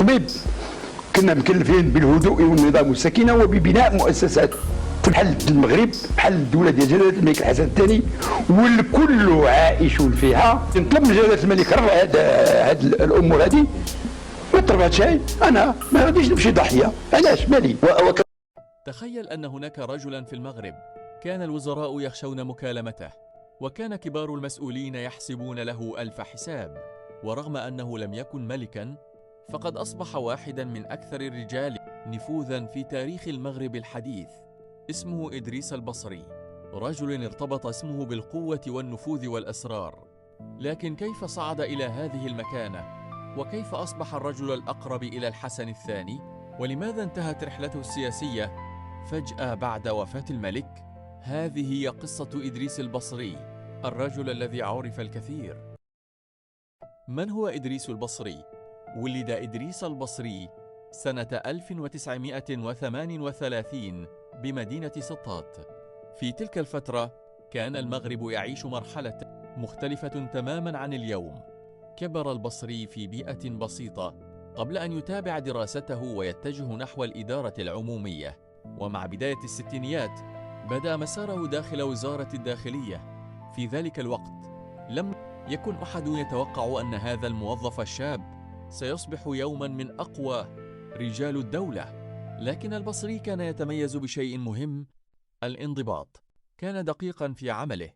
طبيب، كنا مكلفين بالهدوء والنظام والسكينه وببناء مؤسسات بحال المغرب، بحال الدوله ديال جلاله الملك الحسن الثاني، والكل عائش فيها. نطلب من جلاله الملك رفع هاد الامور هذه، ما طلبات شيء، انا ما غاديش نمشي ضحيه، علاش مالي. تخيل أن هناك رجلا في المغرب كان الوزراء يخشون مكالمته، وكان كبار المسؤولين يحسبون له ألف حساب، ورغم أنه لم يكن ملكا فقد أصبح واحدا من أكثر الرجال نفوذا في تاريخ المغرب الحديث. اسمه إدريس البصري، رجل ارتبط اسمه بالقوة والنفوذ والأسرار. لكن كيف صعد إلى هذه المكانة؟ وكيف أصبح الرجل الأقرب إلى الحسن الثاني؟ ولماذا انتهت رحلته السياسية فجأة بعد وفاة الملك؟ هذه هي قصة إدريس البصري، الرجل الذي عرف الكثير. من هو إدريس البصري؟ ولد إدريس البصري سنة 1938 بمدينة سطات. في تلك الفترة كان المغرب يعيش مرحلة مختلفة تماما عن اليوم. كبر البصري في بيئة بسيطة قبل أن يتابع دراسته ويتجه نحو الإدارة العمومية، ومع بداية الستينيات بدأ مساره داخل وزارة الداخلية. في ذلك الوقت لم يكن أحد يتوقع أن هذا الموظف الشاب سيصبح يوما من أقوى رجال الدولة. لكن البصري كان يتميز بشيء مهم: الانضباط. كان دقيقا في عمله،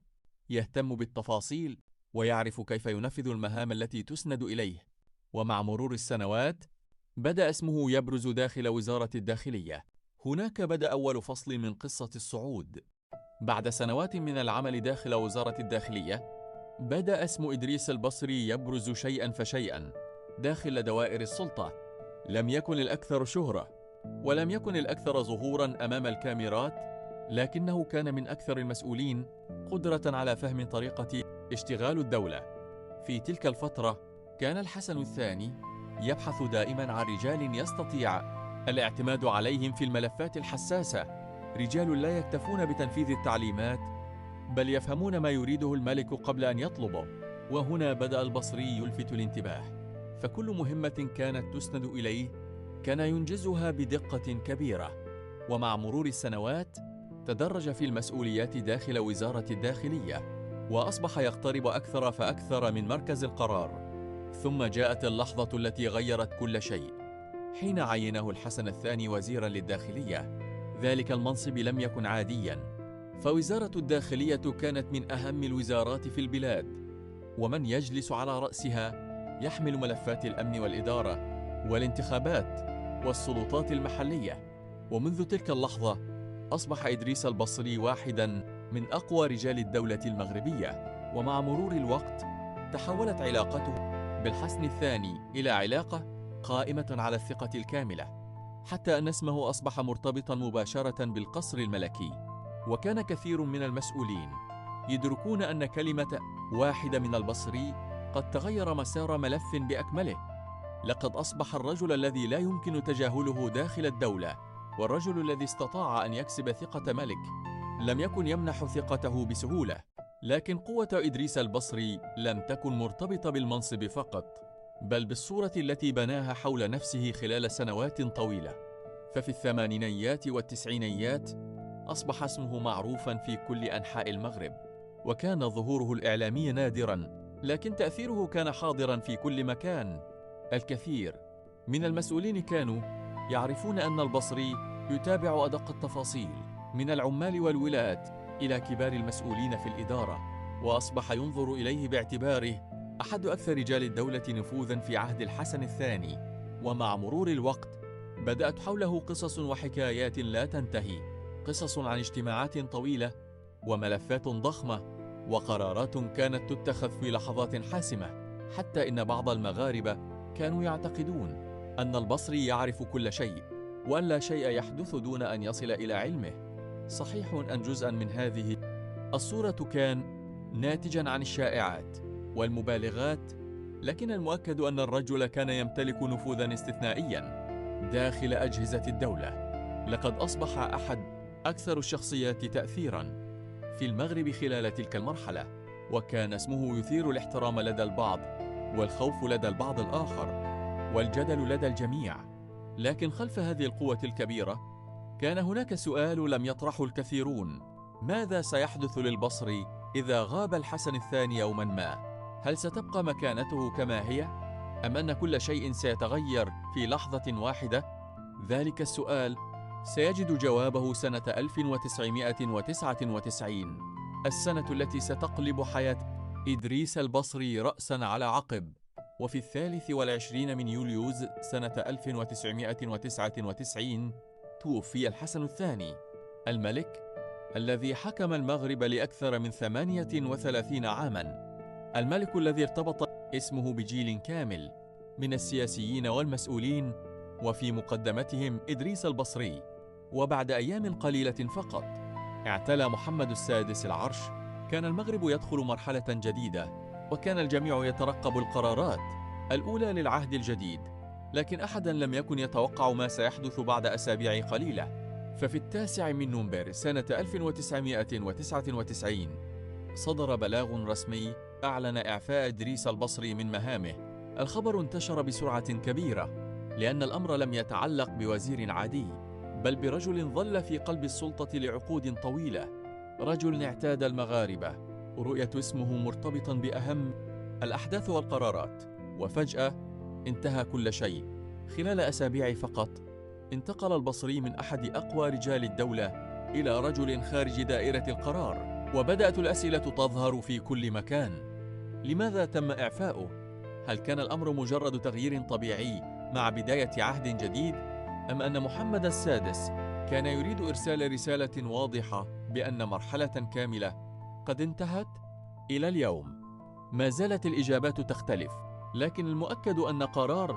يهتم بالتفاصيل ويعرف كيف ينفذ المهام التي تسند إليه. ومع مرور السنوات بدأ اسمه يبرز داخل وزارة الداخلية. هناك بدأ أول فصل من قصة الصعود. بعد سنوات من العمل داخل وزارة الداخلية بدأ اسم إدريس البصري يبرز شيئا فشيئا داخل دوائر السلطة. لم يكن الأكثر شهرة ولم يكن الأكثر ظهورا أمام الكاميرات، لكنه كان من أكثر المسؤولين قدرة على فهم طريقة اشتغال الدولة. في تلك الفترة كان الحسن الثاني يبحث دائما عن رجال يستطيع الاعتماد عليهم في الملفات الحساسة، رجال لا يكتفون بتنفيذ التعليمات بل يفهمون ما يريده الملك قبل أن يطلبه. وهنا بدأ البصري يلفت الانتباه، فكل مهمة كانت تسند إليه كان ينجزها بدقة كبيرة. ومع مرور السنوات تدرج في المسؤوليات داخل وزارة الداخلية، وأصبح يقترب أكثر فأكثر من مركز القرار. ثم جاءت اللحظة التي غيرت كل شيء، حين عينه الحسن الثاني وزيرا للداخلية. ذلك المنصب لم يكن عاديا، فوزارة الداخلية كانت من أهم الوزارات في البلاد، ومن يجلس على رأسها يحمل ملفات الأمن والإدارة والانتخابات والسلطات المحلية. ومنذ تلك اللحظة أصبح إدريس البصري واحدا من أقوى رجال الدولة المغربية. ومع مرور الوقت تحولت علاقته بالحسن الثاني إلى علاقة قائمة على الثقة الكاملة، حتى أن اسمه أصبح مرتبطا مباشرة بالقصر الملكي. وكان كثير من المسؤولين يدركون أن كلمة واحدة من البصري قد تغير مسار ملف بأكمله. لقد أصبح الرجل الذي لا يمكن تجاهله داخل الدولة، والرجل الذي استطاع أن يكسب ثقة ملك لم يكن يمنح ثقته بسهولة. لكن قوة إدريس البصري لم تكن مرتبطة بالمنصب فقط، بل بالصورة التي بناها حول نفسه خلال سنوات طويلة. ففي الثمانينيات والتسعينيات أصبح اسمه معروفا في كل أنحاء المغرب، وكان ظهوره الإعلامي نادرا، لكن تأثيره كان حاضرا في كل مكان. الكثير من المسؤولين كانوا يعرفون أن البصري يتابع أدق التفاصيل، من العمال والولاة إلى كبار المسؤولين في الإدارة، وأصبح ينظر إليه باعتباره أحد أكثر رجال الدولة نفوذا في عهد الحسن الثاني. ومع مرور الوقت بدأت حوله قصص وحكايات لا تنتهي، قصص عن اجتماعات طويلة وملفات ضخمة وقرارات كانت تتخذ في لحظات حاسمة، حتى إن بعض المغاربة كانوا يعتقدون أن البصري يعرف كل شيء، وأن لا شيء يحدث دون أن يصل إلى علمه. صحيح أن جزءا من هذه الصورة كان ناتجا عن الشائعات والمبالغات، لكن المؤكد أن الرجل كان يمتلك نفوذا استثنائيا داخل أجهزة الدولة. لقد أصبح أحد أكثر الشخصيات تأثيرا في المغرب خلال تلك المرحلة، وكان اسمه يثير الاحترام لدى البعض والخوف لدى البعض الآخر. والجدل لدى الجميع. لكن خلف هذه القوة الكبيرة كان هناك سؤال لم يطرحه الكثيرون: ماذا سيحدث للبصر إذا غاب الحسن الثاني يوما ما؟ هل ستبقى مكانته كما هي؟ أم أن كل شيء سيتغير في لحظة واحدة؟ ذلك السؤال سيجد جوابه سنة 1999، السنة التي ستقلب حياة إدريس البصري رأساً على عقب. وفي 23 من يوليوز سنة 1999 توفي الحسن الثاني، الملك الذي حكم المغرب لأكثر من 38 عاماً، الملك الذي ارتبط اسمه بجيل كامل من السياسيين والمسؤولين، وفي مقدمتهم إدريس البصري. وبعد أيام قليلة فقط اعتلى محمد السادس العرش. كان المغرب يدخل مرحلة جديدة، وكان الجميع يترقب القرارات الأولى للعهد الجديد، لكن أحدا لم يكن يتوقع ما سيحدث بعد أسابيع قليلة. ففي 9 من نوفمبر سنة 1999 صدر بلاغ رسمي أعلن إعفاء إدريس البصري من مهامه. الخبر انتشر بسرعة كبيرة، لأن الأمر لم يتعلق بوزير عادي، بل برجل ظل في قلب السلطة لعقود طويلة، رجل اعتاد المغاربة رؤية اسمه مرتبطا بأهم الأحداث والقرارات. وفجأة انتهى كل شيء. خلال أسابيع فقط انتقل البصري من أحد أقوى رجال الدولة إلى رجل خارج دائرة القرار، وبدأت الأسئلة تظهر في كل مكان. لماذا تم إعفاؤه؟ هل كان الأمر مجرد تغيير طبيعي مع بداية عهد جديد؟ أم أن محمد السادس كان يريد إرسال رسالة واضحة بأن مرحلة كاملة قد انتهت؟ إلى اليوم ما زالت الإجابات تختلف، لكن المؤكد أن قرار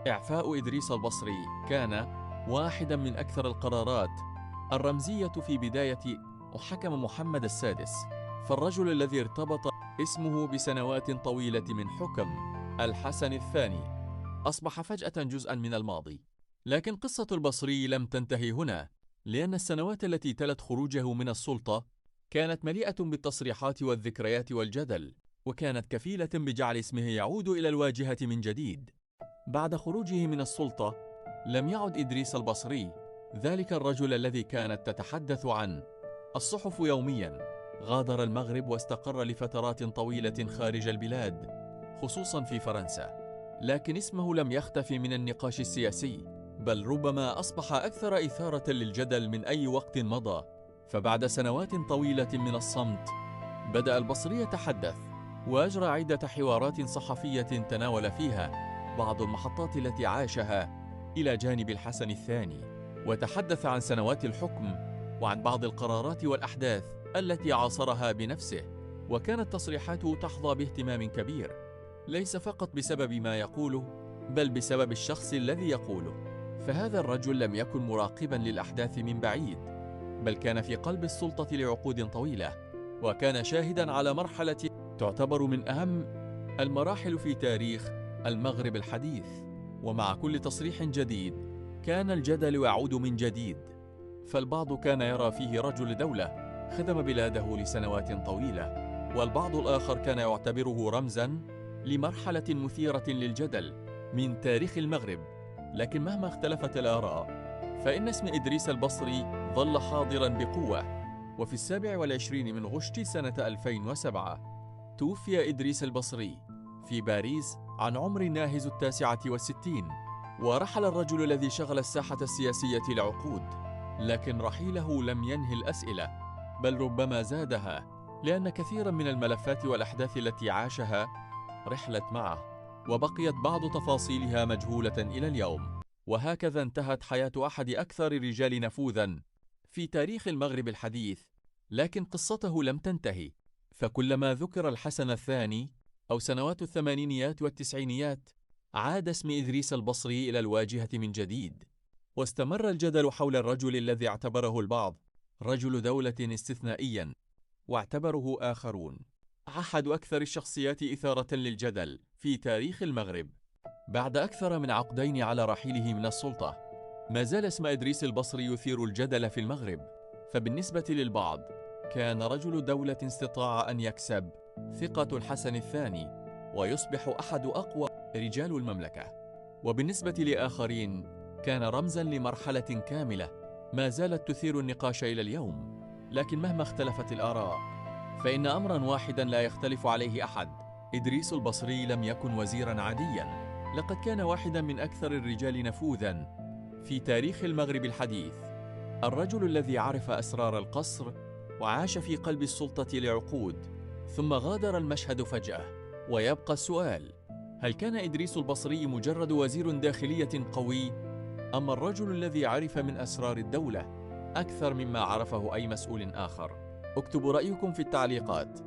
إعفاء إدريس البصري كان واحدا من أكثر القرارات الرمزية في بداية حكم محمد السادس، فالرجل الذي ارتبط اسمه بسنوات طويلة من حكم الحسن الثاني أصبح فجأة جزءا من الماضي. لكن قصة البصري لم تنتهي هنا، لأن السنوات التي تلت خروجه من السلطة كانت مليئة بالتصريحات والذكريات والجدل، وكانت كفيلة بجعل اسمه يعود إلى الواجهة من جديد. بعد خروجه من السلطة لم يعد إدريس البصري ذلك الرجل الذي كانت تتحدث عنه الصحف يوميا. غادر المغرب واستقر لفترات طويلة خارج البلاد، خصوصا في فرنسا، لكن اسمه لم يختفي من النقاش السياسي، بل ربما أصبح أكثر إثارة للجدل من أي وقت مضى. فبعد سنوات طويلة من الصمت بدأ البصري يتحدث، وأجرى عدة حوارات صحفية تناول فيها بعض المحطات التي عاشها إلى جانب الحسن الثاني، وتحدث عن سنوات الحكم وعن بعض القرارات والأحداث التي عاصرها بنفسه. وكانت تصريحاته تحظى باهتمام كبير، ليس فقط بسبب ما يقوله، بل بسبب الشخص الذي يقوله. فهذا الرجل لم يكن مراقبا للأحداث من بعيد، بل كان في قلب السلطة لعقود طويلة، وكان شاهدا على مرحلة تعتبر من أهم المراحل في تاريخ المغرب الحديث. ومع كل تصريح جديد كان الجدل يعود من جديد، فالبعض كان يرى فيه رجل دولة خدم بلاده لسنوات طويلة، والبعض الآخر كان يعتبره رمزاً لمرحلة مثيرة للجدل من تاريخ المغرب. لكن مهما اختلفت الآراء فإن اسم إدريس البصري ظل حاضراً بقوة. وفي 27 من غشت سنة 2007 توفي إدريس البصري في باريس عن عمر ناهز 69، ورحل الرجل الذي شغل الساحة السياسية لعقود. لكن رحيله لم ينهي الأسئلة، بل ربما زادها، لأن كثيرا من الملفات والأحداث التي عاشها رحلت معه، وبقيت بعض تفاصيلها مجهولة إلى اليوم. وهكذا انتهت حياة أحد أكثر الرجال نفوذا في تاريخ المغرب الحديث. لكن قصته لم تنتهي، فكلما ذكر الحسن الثاني أو سنوات الثمانينيات والتسعينيات عاد اسم إدريس البصري إلى الواجهة من جديد. واستمر الجدل حول الرجل الذي اعتبره البعض رجل دولة استثنائيا، واعتبره آخرون أحد أكثر الشخصيات إثارة للجدل في تاريخ المغرب. بعد أكثر من عقدين على رحيله من السلطة، ما زال اسم إدريس البصري يثير الجدل في المغرب. فبالنسبة للبعض كان رجل دولة استطاع أن يكسب ثقة الحسن الثاني ويصبح أحد أقوى رجال المملكة، وبالنسبة لآخرين كان رمزاً لمرحلة كاملة ما زالت تثير النقاش إلى اليوم. لكن مهما اختلفت الآراء فإن أمراً واحداً لا يختلف عليه أحد: إدريس البصري لم يكن وزيراً عادياً، لقد كان واحداً من أكثر الرجال نفوذاً في تاريخ المغرب الحديث. الرجل الذي عرف أسرار القصر وعاش في قلب السلطة لعقود، ثم غادر المشهد فجأة. ويبقى السؤال: هل كان إدريس البصري مجرد وزير داخلية قوي، أم الرجل الذي عرف من أسرار الدولة أكثر مما عرفه أي مسؤول آخر؟ اكتبوا رأيكم في التعليقات.